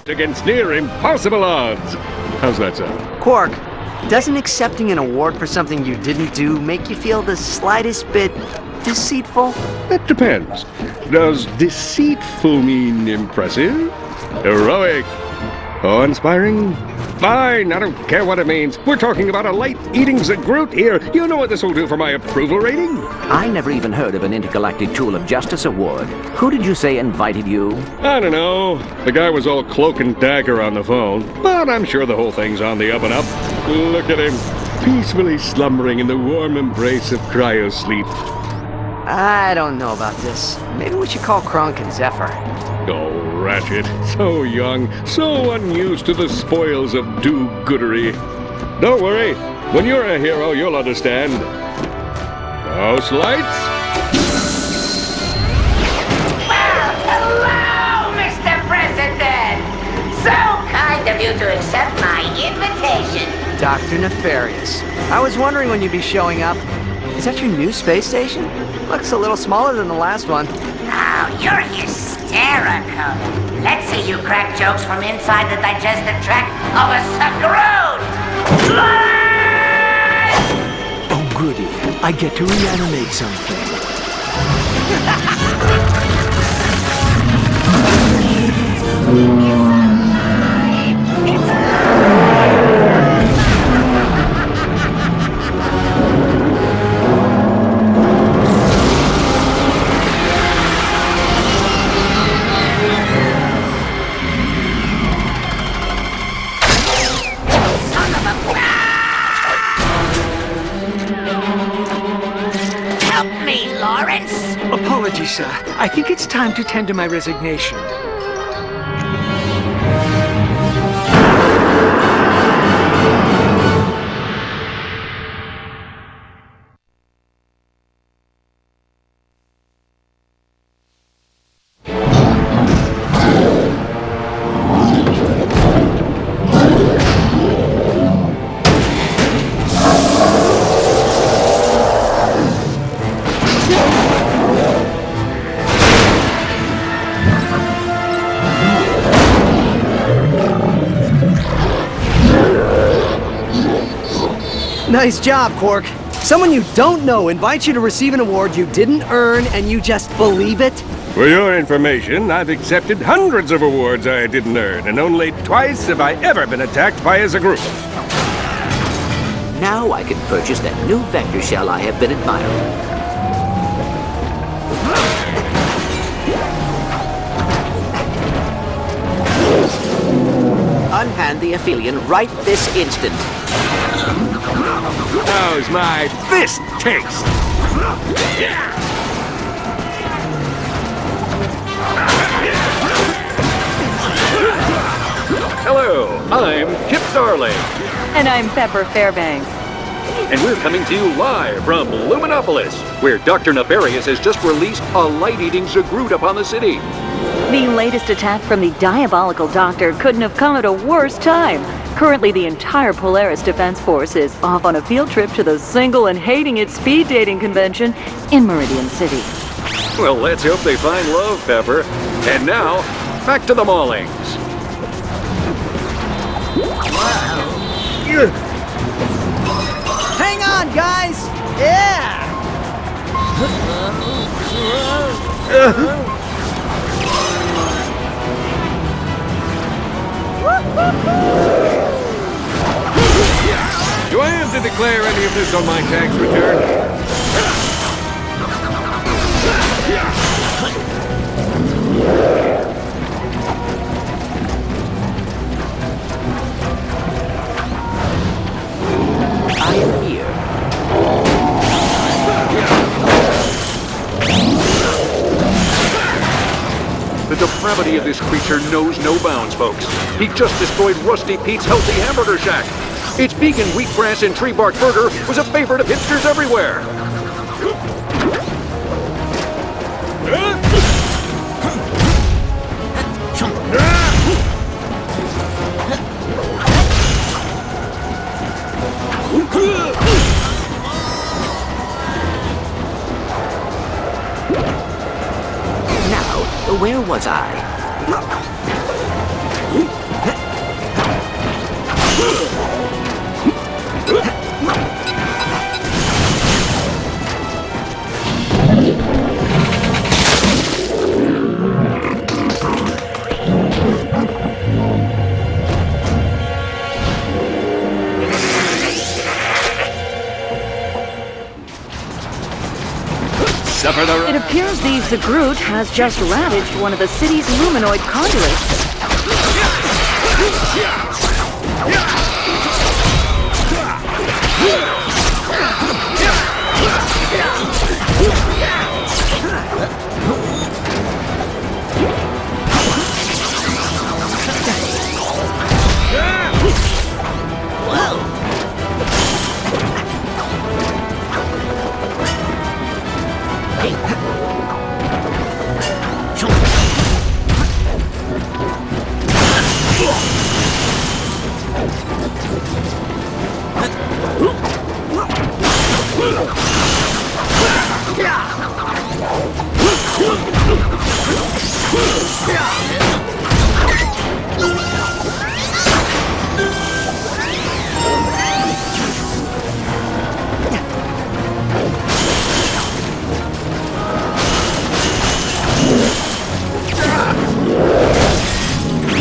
stacked against near impossible odds. How's that sound? Quark, doesn't accepting an award for something you didn't do make you feel the slightest bit deceitful? That depends. Does deceitful mean impressive? Heroic? Awe-inspiring? Fine, I don't care what it means. We're talking about a light-eating Zagroot here. You know what this will do for my approval rating? I never even heard of an Intergalactic Tool of Justice award. Who did you say invited you? I don't know. The guy was all cloak and dagger on the phone, but I'm sure the whole thing's on the up and up. Look at him, peacefully slumbering in the warm embrace of cryosleep. I don't know about this. Maybe we should call Kronk and Zephyr. Oh, Ratchet, so young, so unused to the spoils of do-goodery. Don't worry, when you're a hero, you'll understand. House lights? Well, hello, Mr. President! So kind of you to accept my invitation. Dr. Nefarious. I was wondering when you'd be showing up. Is that your new space station? Looks a little smaller than the last one. Oh, you're hysterical. Let's see you crack jokes from inside the digestive tract of a Zagroot! Oh, goody. I get to reanimate something. Apologies, sir. I think it's time to tender my resignation. Nice job, Quark. Someone you don't know invites you to receive an award you didn't earn and you just believe it? For your information, I've accepted hundreds of awards I didn't earn, and only twice have I ever been attacked by a Zagroot. Now I can purchase that new vector shell I have been admiring. Unhand the aphelion right this instant. How's my fist taste? Hello, I'm Kip Darling. And I'm Pepper Fairbanks. And we're coming to you live from Luminopolis, where Dr. Nefarious has just released a light-eating Zagroot upon the city. The latest attack from the diabolical Doctor couldn't have come at a worse time. Currently, the entire Polaris Defense Force is off on a field trip to the single and hating it speed dating convention in Meridian City. Well, let's hope they find love, Pepper. And now, back to the Maulings. Hang on, guys! Yeah! Do I have to declare any of this on my tax return? I am here. The depravity of this creature knows no bounds, folks. He just destroyed Rusty Pete's healthy hamburger shack. Its vegan wheatgrass and tree bark burger was a favorite of hipsters everywhere. Now, where was I? Suffer the... It appears the Zagroot has just ravaged one of the city's luminoid conduits.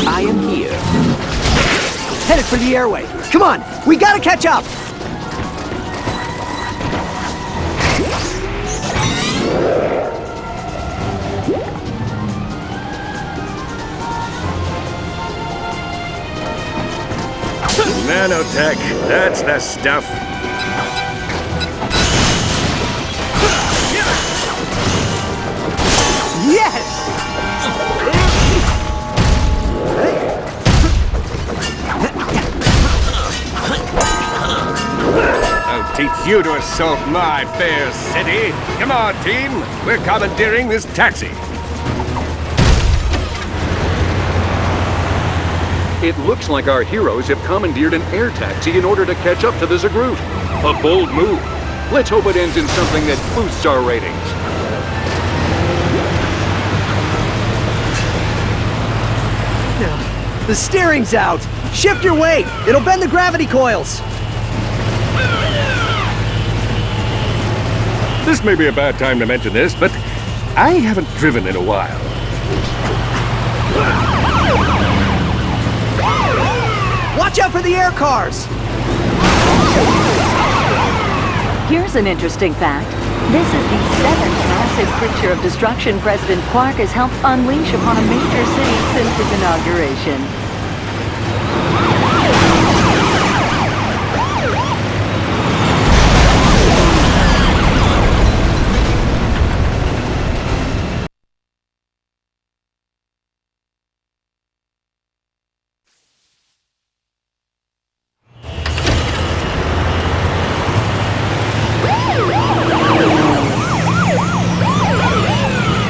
I am here. Headed for the airway. Come on, we gotta catch up! Nanotech, that's the stuff. Yes! I'll teach you to assault my fair city. Come on, team. We're commandeering this taxi. It looks like our heroes have commandeered an air taxi in order to catch up to the Zagroot. A bold move. Let's hope it ends in something that boosts our ratings. The steering's out! Shift your weight! It'll bend the gravity coils! This may be a bad time to mention this, but I haven't driven in a while. Watch out for the air cars! Here's an interesting fact. This is the 7th massive creature of destruction President Quark has helped unleash upon a major city since his inauguration.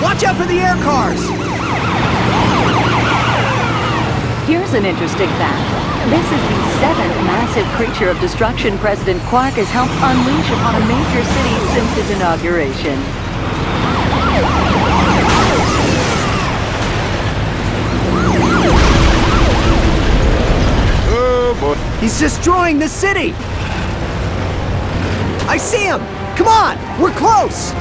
Watch out for the air cars! Here's an interesting fact. This is the 7th massive creature of destruction President Quark has helped unleash upon a major city since his inauguration. Oh boy. He's destroying the city! I see him! Come on! We're close!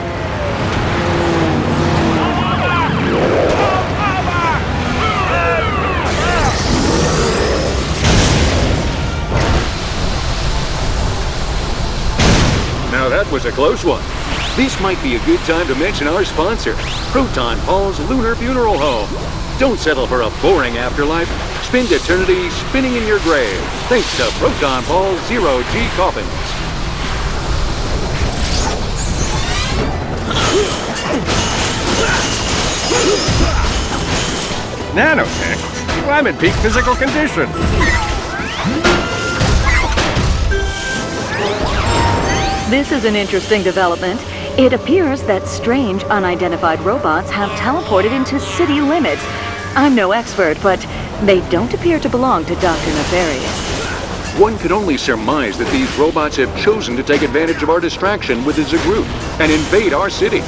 Now that was a close one. This might be a good time to mention our sponsor, Proton Paul's Lunar Funeral Home. Don't settle for a boring afterlife. Spend eternity spinning in your grave, thanks to Proton Paul's Zero-G coffins. Nanotech? Well, I'm in peak physical condition. This is an interesting development. It appears that strange, unidentified robots have teleported into city limits. I'm no expert, but they don't appear to belong to Dr. Nefarious. One could only surmise that these robots have chosen to take advantage of our distraction with the Zagroot and invade our city.